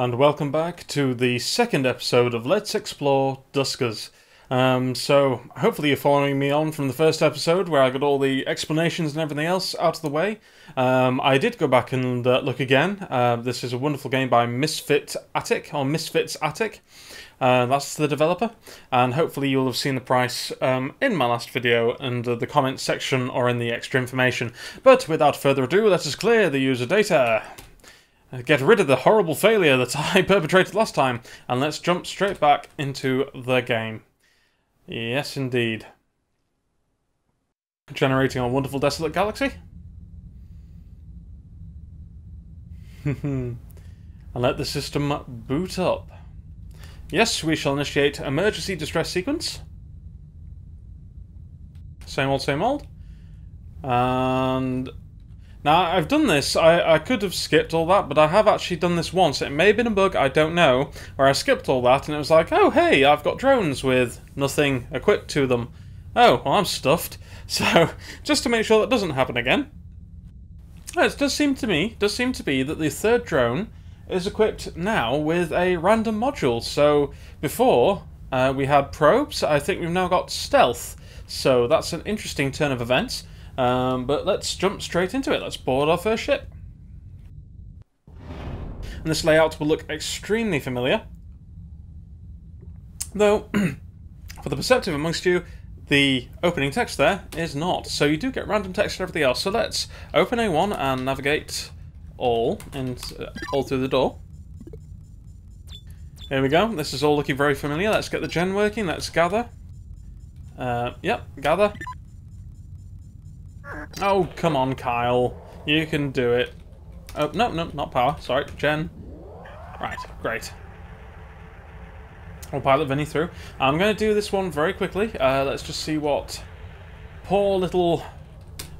and welcome back to the second episode of Let's Explore Duskers. So, hopefully you're following me on from the first episode where I got all the explanations and everything else out of the way. I did go back and look again. This is a wonderful game by Misfits Attic. That's the developer, and hopefully you'll have seen the price in my last video under the comments section or in the extra information. But without further ado, let us clear the user data. Get rid of the horrible failure that I perpetrated last time, and let's jump straight back into the game. Yes, indeed. Generating a wonderful desolate galaxy. And let the system boot up. Yes, we shall initiate emergency distress sequence. Same old, same old. And now, I've done this, I could have skipped all that, but I have actually done this once. It may have been a bug, I don't know, where I skipped all that and it was like, oh hey, I've got drones with nothing equipped to them. Oh, well I'm stuffed. So, just to make sure that doesn't happen again. It does seem to be that the third drone is equipped now with a random module. So, before we had probes, I think we've now got stealth. So, that's an interesting turn of events. But let's jump straight into it. Let's board our first ship. And this layout will look extremely familiar. Though, for the perceptive amongst you, the opening text there is not. So you do get random text and everything else. So let's open A1 and navigate all through the door. Here we go. This is all looking very familiar. Let's get the gen working. Let's gather. Yep, gather. Oh, come on, Kyle. You can do it. Oh, no, not power. Sorry, gen. Right, great. We'll pilot Vinny through. I'm going to do this one very quickly. Let's just see what poor little...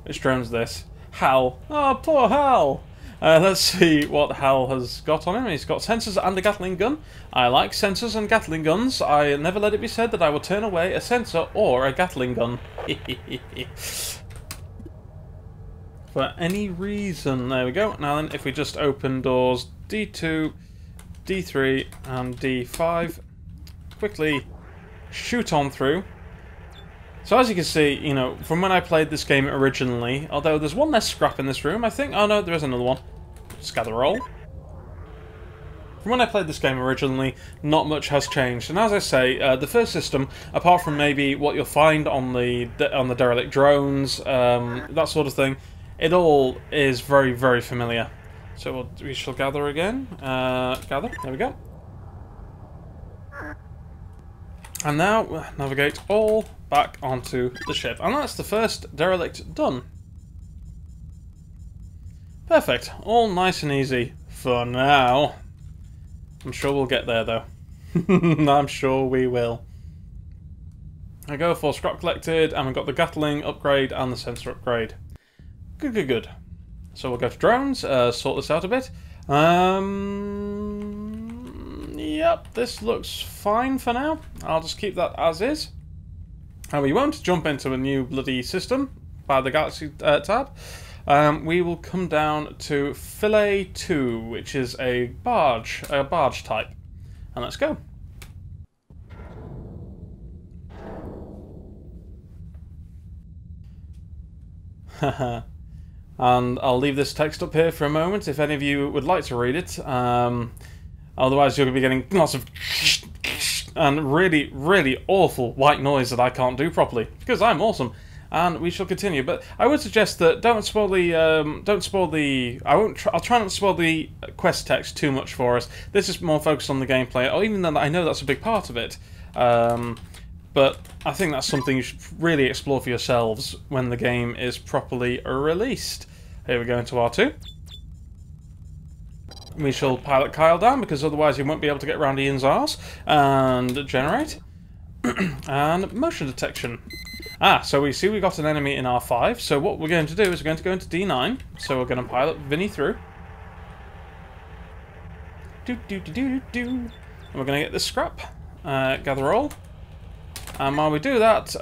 Which drone's this? Hal. Oh, poor Hal. Let's see what Hal has got on him. He's got sensors and a Gatling gun. I like sensors and Gatling guns. I never let it be said that I will turn away a sensor or a Gatling gun. For any reason. There we go. Now then, if we just open doors D2, D3 and D5, quickly shoot on through. So as you can see, you know, from when I played this game originally, although there's one less scrap in this room, I think. Oh no, there is another one. Just gather roll. From when I played this game originally, not much has changed. And as I say, the first system, apart from maybe what you'll find on the derelict drones, that sort of thing, it all is very, very familiar. So we shall gather again. Gather. There we go. And now navigate all back onto the ship. And that's the first derelict done. Perfect. All nice and easy for now. I'm sure we'll get there though. I'm sure we will. I go for scrap collected, and we've got the Gatling upgrade and the sensor upgrade. Good. So we'll go to drones, sort this out a bit. Yep, this looks fine for now. I'll just keep that as is. And we won't jump into a new bloody system by the Galaxy tab. We will come down to Fillet 2, which is a barge type. And let's go. Haha. And I'll leave this text up here for a moment if any of you would like to read it. Otherwise you're going to be getting lots of and really, really awful white noise that I can't do properly, because I'm awesome. And we shall continue. But I would suggest that don't spoil the I'll try not to spoil the quest text too much for us. This is more focused on the gameplay, or even though I know that's a big part of it. But I think that's something you should really explore for yourselves when the game is properly released. Here we go into R2. We shall pilot Kyle down, because otherwise he won't be able to get around Ian's arse. And generate. And motion detection. So we see we got an enemy in R5. So what we're going to do is we're going to go into D9. So we're going to pilot Vinny through. And we're going to get this scrap. Gather all. And while we do that,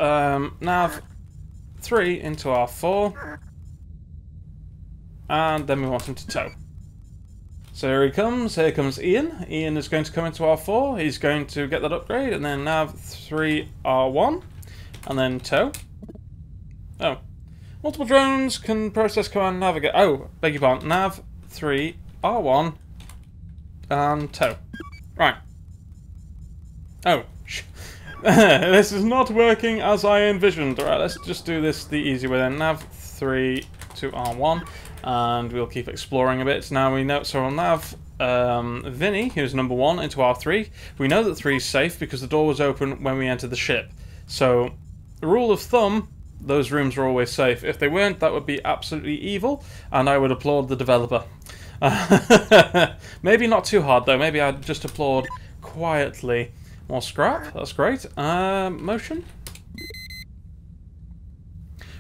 nav 3 into R4. And then we want him to tow. So here he comes. Here comes Ian. Ian is going to come into R4. He's going to get that upgrade, and then nav 3 R1, and then tow. Oh. Multiple drones can process command navigate. Oh, beg your pardon. Nav 3 R1 and tow. Right. Oh. This is not working as I envisioned. Alright, let's just do this the easy way then. Nav 3 to R1, and we'll keep exploring a bit. Now we know, so we'll nav Vinny, who's number 1, into R3. We know that 3 is safe because the door was open when we entered the ship. So, the rule of thumb, those rooms are always safe. If they weren't, that would be absolutely evil, and I would applaud the developer. Maybe not too hard though, maybe I'd just applaud quietly. More scrap, that's great. Motion.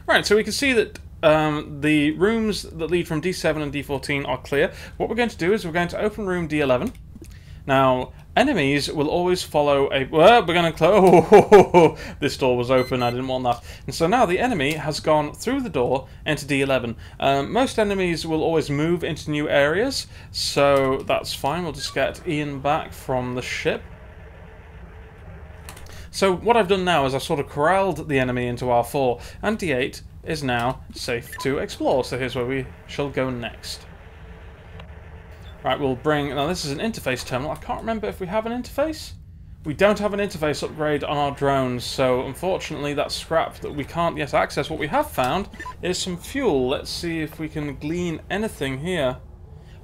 Right, so we can see that the rooms that lead from D7 and D14 are clear. What we're going to do is we're going to open room D11. Now, enemies will always follow a... Well, we're going to close... Oh, this door was open, I didn't want that. And so now the enemy has gone through the door into D11. Most enemies will always move into new areas, so that's fine. We'll just get Ian back from the ship. So what I've done now is I've sort of corralled the enemy into R4, and D8 is now safe to explore. So here's where we shall go next. Right, we'll bring... Now this is an interface terminal. I can't remember if we have an interface. We don't have an interface upgrade on our drones, so unfortunately that's scrap that we can't yet access. What we have found is some fuel. Let's see if we can glean anything here.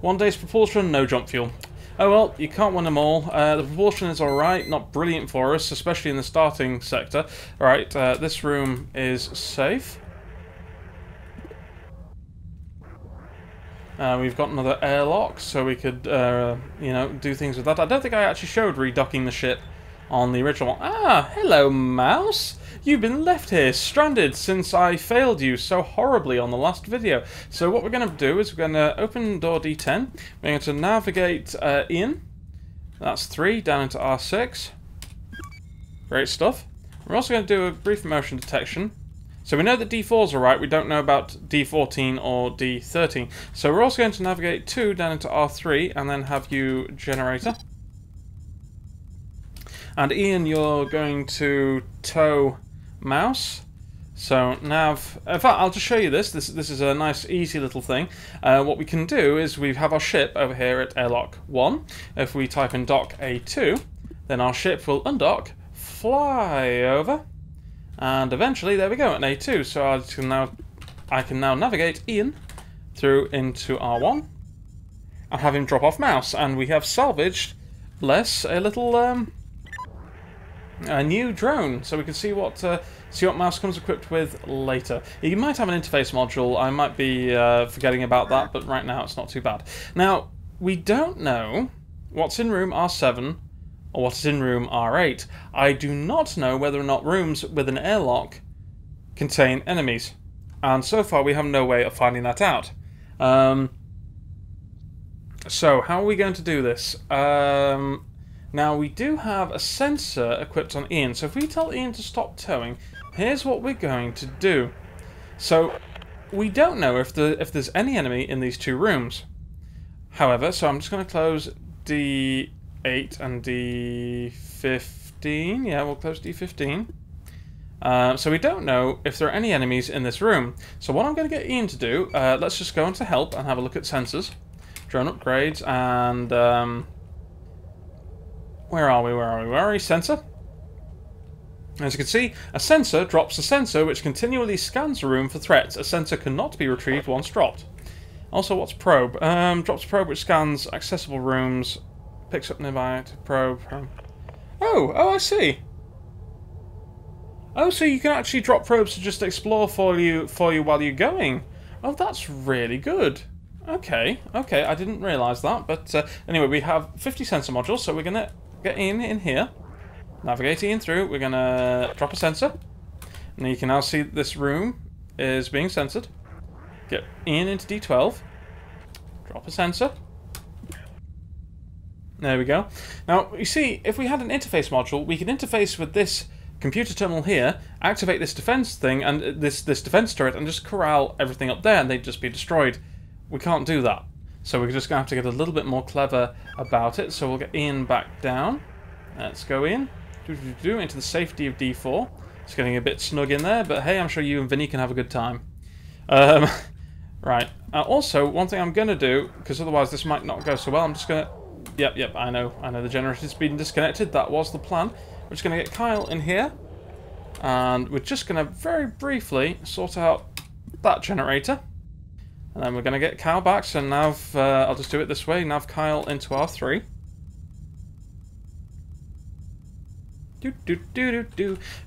1 day's propulsion, no jump fuel. Oh well, you can't win them all. The propulsion is alright, not brilliant for us, especially in the starting sector. Alright, this room is safe. We've got another airlock, so we could, you know, do things with that. I don't think I actually showed redocking the ship on the original one. Ah, hello, mouse! You've been left here, stranded, since I failed you so horribly on the last video. So what we're going to do is we're going to open door D10. We're going to navigate Ian. That's 3, down into R6. Great stuff. We're also going to do a brief motion detection. So we know that D4's alright, we don't know about D14 or D13. So we're also going to navigate 2 down into R3 and then have you generator. And Ian, you're going to tow mouse. So nav... In fact, I'll just show you this. This is a nice, easy little thing. What we can do is we have our ship over here at airlock 1. If we type in dock A2, then our ship will undock, fly over, and eventually, there we go, at A2. So I can now navigate Ian through into R1 and have him drop off mouse. And we have salvaged, bless, a little a new drone, so we can see what mouse comes equipped with later. You might have an interface module. I might be forgetting about that, but right now it's not too bad. Now, we don't know what's in room R7 or what is in room R8. I do not know whether or not rooms with an airlock contain enemies, and so far we have no way of finding that out. So how are we going to do this? Now we do have a sensor equipped on Ian, so if we tell Ian to stop towing, here's what we're going to do. So we don't know if there's any enemy in these 2 rooms. However, so I'm just going to close D8 and D15. Yeah, we'll close D15. So we don't know if there are any enemies in this room. So what I'm going to get Ian to do, let's just go into help and have a look at sensors. Drone upgrades, and where are we? Sensor. As you can see, a sensor drops a sensor which continually scans a room for threats. A sensor cannot be retrieved once dropped. Also, what's probe? Drops a probe which scans accessible rooms, picks up nearby probe. Oh, I see. Oh, so you can actually drop probes to just explore for you while you're going. Oh, that's really good. Okay, I didn't realise that, but anyway, we have 50 sensor modules, so we're going to get Ian in here, navigate Ian through, we're going to drop a sensor, and you can now see this room is being censored. Get Ian into D12, drop a sensor. There we go. Now, you see, if we had an interface module, we could interface with this computer terminal here, activate this defense thing, and this defense turret, and just corral everything up there, and they'd just be destroyed. We can't do that. So we're just going to have to get a little bit more clever about it. So we'll get Ian back down. Let's go in. Into the safety of D4. It's getting a bit snug in there, but hey, I'm sure you and Vinny can have a good time. Right. Also, one thing I'm going to do, because otherwise this might not go so well, I'm just going to... Yep, I know the generator's been disconnected. That was the plan. We're just going to get Kyle in here. And we're just going to very briefly sort out that generator. And then we're going to get Kyle back. So nav, I'll just do it this way. Nav Kyle into R3.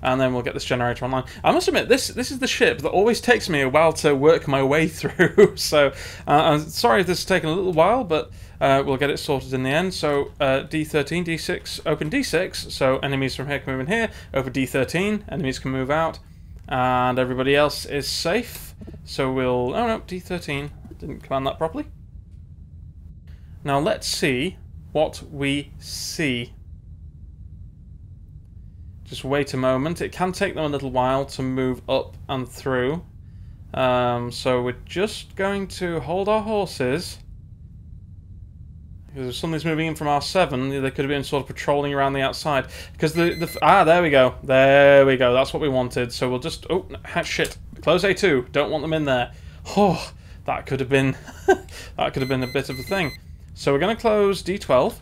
And then we'll get this generator online. I must admit, this is the ship that always takes me a while to work my way through. So I'm sorry if this has taken a little while, but we'll get it sorted in the end. So D13, D6, open D6. So enemies from here can move in here. Open D13, enemies can move out. And everybody else is safe. So we'll... Oh no, D13. Didn't command that properly. Now let's see what we see. Just wait a moment. It can take them a little while to move up and through. So we're just going to hold our horses. Because if something's moving in from R7, they could have been sort of patrolling around the outside. Because there we go. There we go. That's what we wanted. So we'll just... Oh, shit. Close A2. Don't want them in there. Oh, that could have been... that could have been a bit of a thing. So we're going to close D12.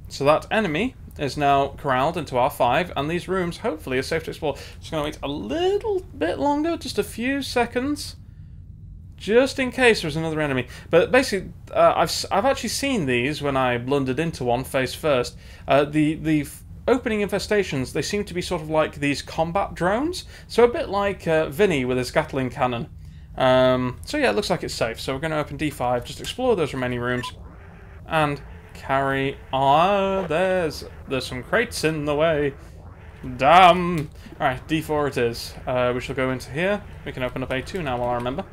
So that enemy is now corralled into R5, and these rooms hopefully are safe to explore. Just going to wait a little bit longer, just a few seconds, just in case there's another enemy. But basically, I've actually seen these when I blundered into one face first. The opening infestations, they seem to be sort of like these combat drones, so a bit like Vinny with his Gatling cannon. So yeah, it looks like it's safe. So we're going to open D5, just explore those remaining rooms, and carry on. There's some crates in the way. Damn! Alright, D4 it is. We shall go into here. We can open up A2 now while I remember.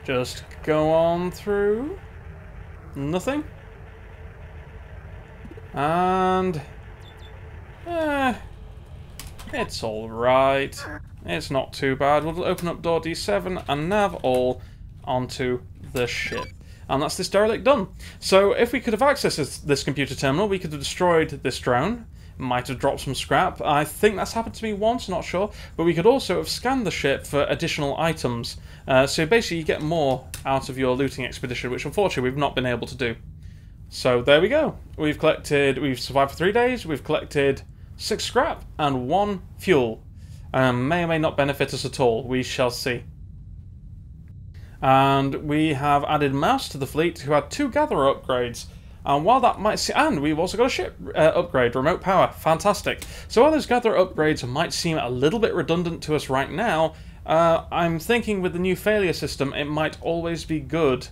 Just go on through. Nothing. And... it's alright. It's not too bad. We'll open up door D7 and nav all onto the ship. And that's this derelict done. So if we could have accessed this computer terminal, we could have destroyed this drone. Might have dropped some scrap. I think that's happened to me once, not sure. But we could also have scanned the ship for additional items. So basically you get more out of your looting expedition, which unfortunately we've not been able to do. So there we go. We've survived for 3 days, we've collected 6 scrap and 1 fuel. May or may not benefit us at all, we shall see. And we have added Mouse to the fleet, who had 2 gatherer upgrades. And while that might seem... And we've also got a ship upgrade, remote power. Fantastic. So while those gatherer upgrades might seem a little bit redundant to us right now, I'm thinking with the new failure system, it might always be good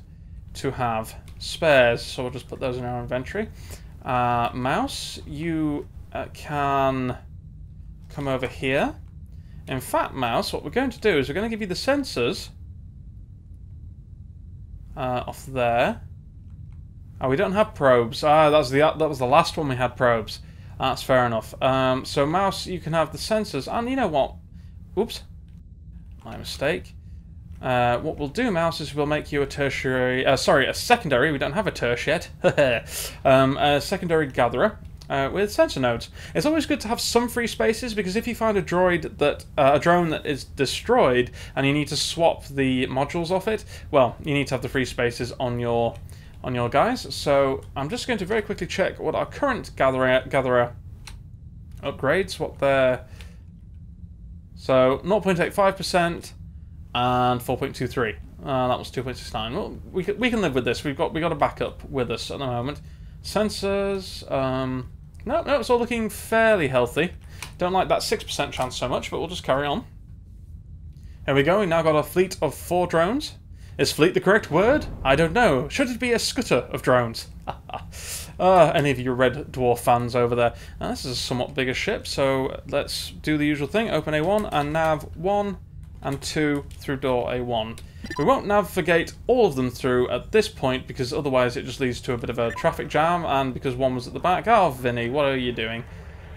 to have spares. So we'll just put those in our inventory. Mouse, you can come over here. In fact, Mouse, what we're going to do is we're going to give you the sensors... off there. Oh, we don't have probes. That was the last one we had probes. That's fair enough. So Mouse, you can have the sensors, and you know what? Oops, my mistake. What we'll do, Mouse, is we'll make you a tertiary. Sorry, a secondary. We don't have a tertiary yet. A secondary gatherer. With sensor nodes. It's always good to have some free spaces, because if you find a droid that a drone that is destroyed and you need to swap the modules off it, well, you need to have the free spaces on your guys. So I'm just going to very quickly check what our current gatherer upgrades, what they're... So 0.85% and 4.23. That was 2.69. Well, we can live with this. We got a backup with us at the moment. Sensors. No, it's all looking fairly healthy. Don't like that 6% chance so much, but we'll just carry on. Here we go. We now got a fleet of 4 drones. Is fleet the correct word? I don't know. Should it be a scooter of drones? Any of you Red Dwarf fans over there? Now, this is a somewhat bigger ship, so let's do the usual thing. Open A1 and nav 1 and 2 through door A1. We won't navigate all of them through at this point, because otherwise it just leads to a bit of a traffic jam, and because one was at the back... Oh, Vinny, what are you doing?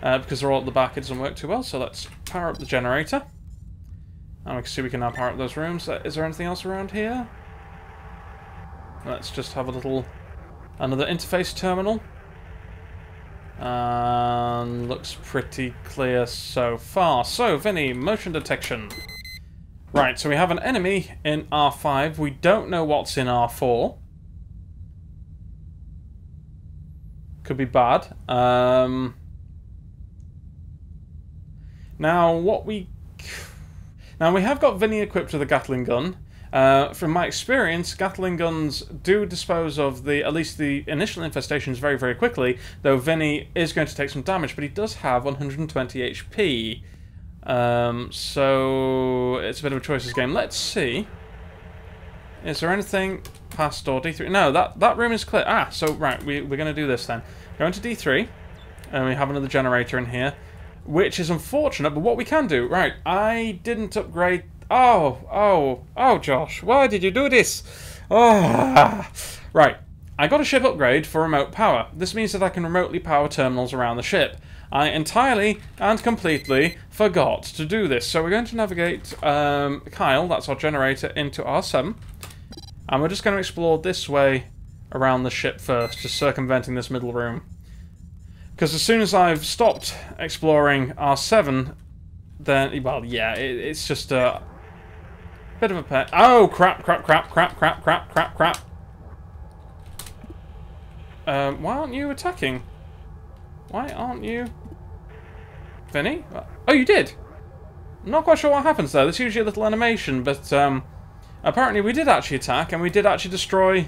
Because they're all at the back, it doesn't work too well, so let's power up the generator. And we can see we can now power up those rooms. Is there anything else around here? Let's just have a little... another interface terminal. And looks pretty clear so far. So, Vinny, motion detection. Right, so we have an enemy in R5. We don't know what's in R4. Could be bad. Now, we have got Vinny equipped with a Gatling gun. From my experience, Gatling guns do dispose of at least the initial infestations very, very quickly, though Vinny is going to take some damage, but he does have 120 HP. So it's a bit of a choices game. Let's see. Is there anything past door D3? No, that room is clear. Ah, so right, we're going to do this then. Go into D3, and we have another generator in here, which is unfortunate, but what we can do... Right, I didn't upgrade... Oh, Josh, why did you do this? Oh. Right, I got a ship upgrade for remote power. This means that I can remotely power terminals around the ship. I entirely and completely forgot to do this. So we're going to navigate Kyle, that's our generator, into R7. And we're just going to explore this way around the ship first, just circumventing this middle room. Because as soon as I've stopped exploring R7, then, well, yeah, it's just a bit of a pet. Oh, crap. Why aren't you attacking? Why aren't you... Vinny? Oh, you did! I'm not quite sure what happens there. There's usually a little animation, but apparently we did actually attack, and we did actually destroy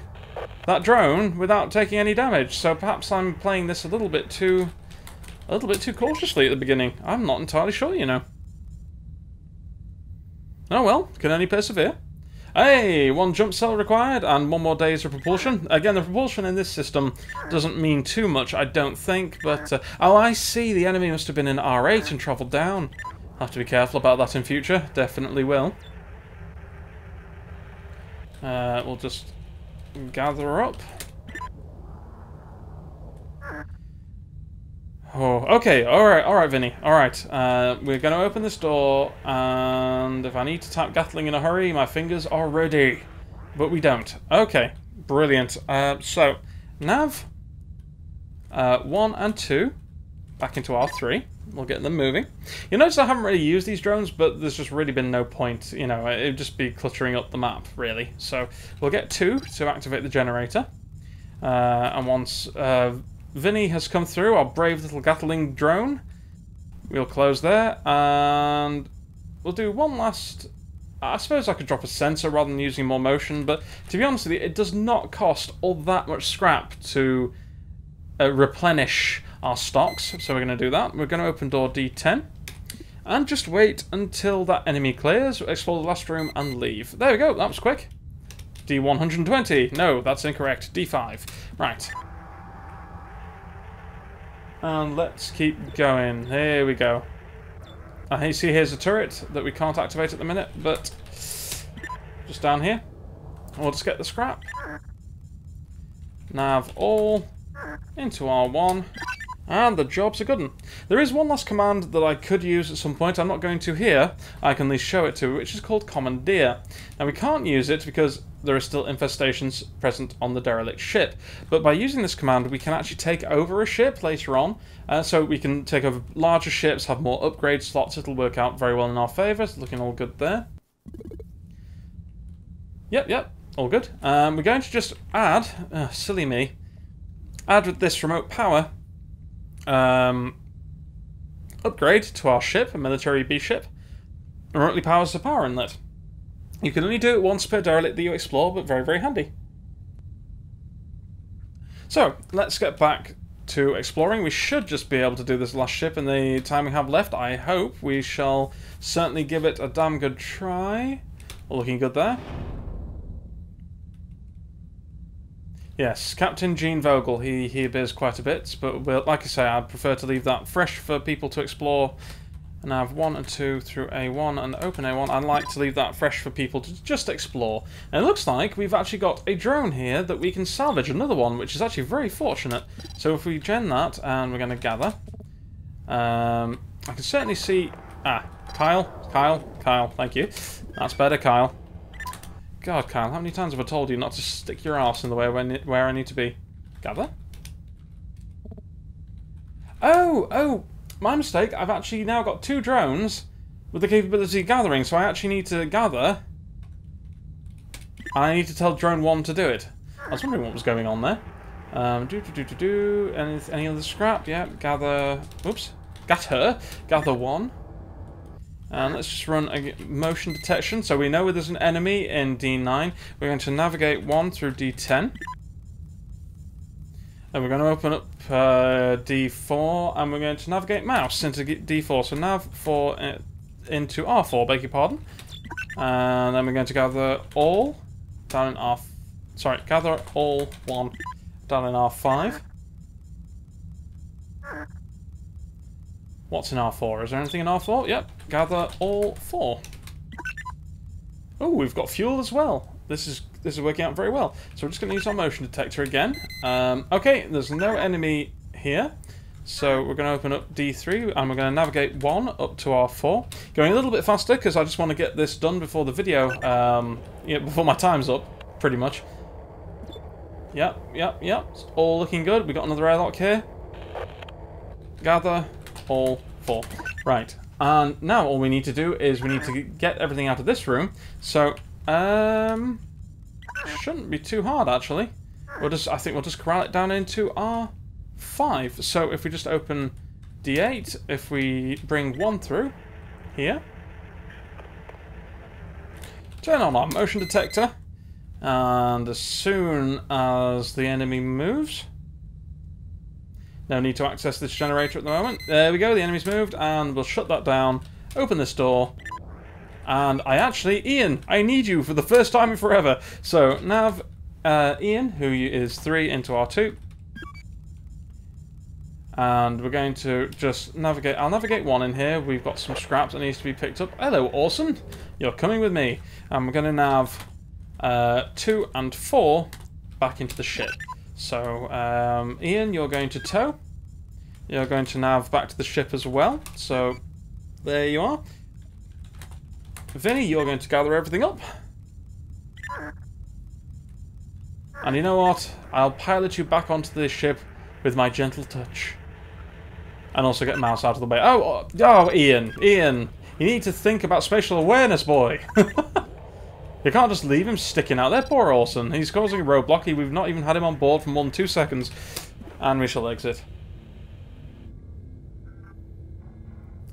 that drone without taking any damage. So perhaps I'm playing this a little bit too cautiously at the beginning. I'm not entirely sure, you know. Oh well, can only persevere. Hey, 1 jump cell required and 1 more days of propulsion. Again, the propulsion in this system doesn't mean too much, I don't think, but... oh, I see, the enemy must have been in R8 and travelled down. I'll have to be careful about that in future, definitely will. We'll just gather up. Oh, okay, alright, Vinny, alright. We're going to open this door, and if I need to tap Gatling in a hurry, my fingers are ready. But we don't. Okay, brilliant. So, nav 1 and 2 back into R3. We'll get them moving. You notice I haven't really used these drones, but there's just really been no point, you know, it'd just be cluttering up the map, really. So, we'll get 2 to activate the generator. And once... Vinny has come through, our brave little Gatling drone. We'll close there, and we'll do one last... I suppose I could drop a sensor rather than using more motion, but to be honest with you, it does not cost all that much scrap to replenish our stocks, so we're going to do that. We're going to open door D10, and just wait until that enemy clears, explore the last room, and leave. There we go, that was quick. D120, no, that's incorrect, D5. Right. And let's keep going. Here we go. You see here's a turret that we can't activate at the minute, but just down here. We'll just get the scrap. Nav all into R1. And the job's a good one. There is one last command that I could use at some point. I'm not going to here. I can at least show it to, which is called Commandeer. Now we can't use it because there are still infestations present on the derelict ship. But by using this command, we can actually take over a ship later on. So we can take over larger ships, have more upgrade slots. It'll work out very well in our favour. It's looking all good there. Yep, all good. We're going to just add, silly me, add with this remote power upgrade to our ship, a military B ship. Remotely powers the power inlet. You can only do it once per derelict that you explore, but very, very handy. So, let's get back to exploring. We should just be able to do this last ship in the time we have left, I hope. We shall certainly give it a damn good try. Looking good there. Yes, Captain Gene Vogel, he appears quite a bit, but like I say, I'd prefer to leave that fresh for people to explore. And I have 1 and 2 through A1 and open A1. I'd like to leave that fresh for people to just explore. And it looks like we've actually got a drone here that we can salvage, another one, which is actually very fortunate. So if we gen that, and we're going to gather, I can certainly see... Kyle, thank you. That's better, Kyle. God, Kyle, how many times have I told you not to stick your arse in the way where I need to be? Gather? Oh, my mistake. I've actually now got 2 drones with the capability of gathering, so I actually need to gather. And I need to tell drone 1 to do it. I was wondering what was going on there. Any other scrap? Yeah, gather. Oops. Gather 1. And let's just run a motion detection, so we know there's an enemy in D9. We're going to navigate 1 through D10. Then we're going to open up D4, and we're going to navigate mouse into D4. So nav 4 into R4, beg your pardon. And then we're going to gather all down in R. Sorry, gather all 1 down in R5. What's in R4? Is there anything in R4? Yep. Gather all 4. Oh, we've got fuel as well. This is working out very well. So we're just going to use our motion detector again. Okay, there's no enemy here. So we're going to open up D3 and we're going to navigate 1 up to R4. Going a little bit faster because I just want to get this done before the video, before my time's up, pretty much. Yep. It's all looking good. We got another airlock here. Gather all 4. Right. And now all we need to do is we need to get everything out of this room. So, shouldn't be too hard actually. I think we'll just corral it down into R5. So if we just open D8, if we bring 1 through here, turn on our motion detector, and as soon as the enemy moves, no need to access this generator at the moment. There we go, the enemy's moved, and we'll shut that down, open this door, and Ian, I need you for the first time in forever. So, nav Ian, who is 3 into R2, and we're going to just navigate. I'll navigate 1 in here. We've got some scraps that needs to be picked up. Hello, Orson. You're coming with me. And we're going to nav 2 and 4 back into the ship. So, Ian, you're going to tow. You're going to nav back to the ship as well. So, there you are. Vinny, you're going to gather everything up. And you know what? I'll pilot you back onto the ship with my gentle touch. And also get Mouse out of the way. Oh, Ian, you need to think about spatial awareness, boy. You can't just leave him sticking out there, poor Orson. He's causing a roadblock. We've not even had him on board for more than 2 seconds. And we shall exit.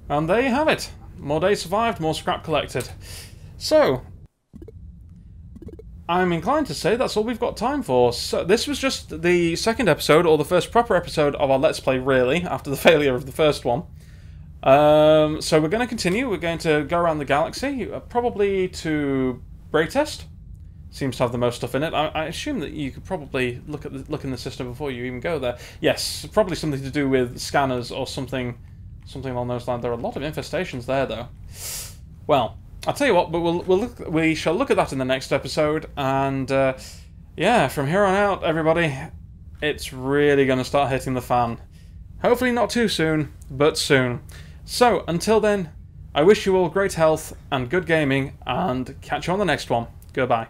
And there you have it. More days survived, more scrap collected. So, I'm inclined to say that's all we've got time for. So this was just the second episode, or the first proper episode of our Let's Play, really, after the failure of the first one. So we're going to continue. We're going to go around the galaxy, probably to Braytest. Seems to have the most stuff in it. I assume that you could probably look in the system before you even go there. Yes, probably something to do with scanners or something along those lines. There are a lot of infestations there, though. Well, I'll tell you what, but we shall look at that in the next episode, and yeah, from here on out, everybody, it's really going to start hitting the fan. Hopefully not too soon, but soon. So, until then, I wish you all great health and good gaming, and catch you on the next one. Goodbye.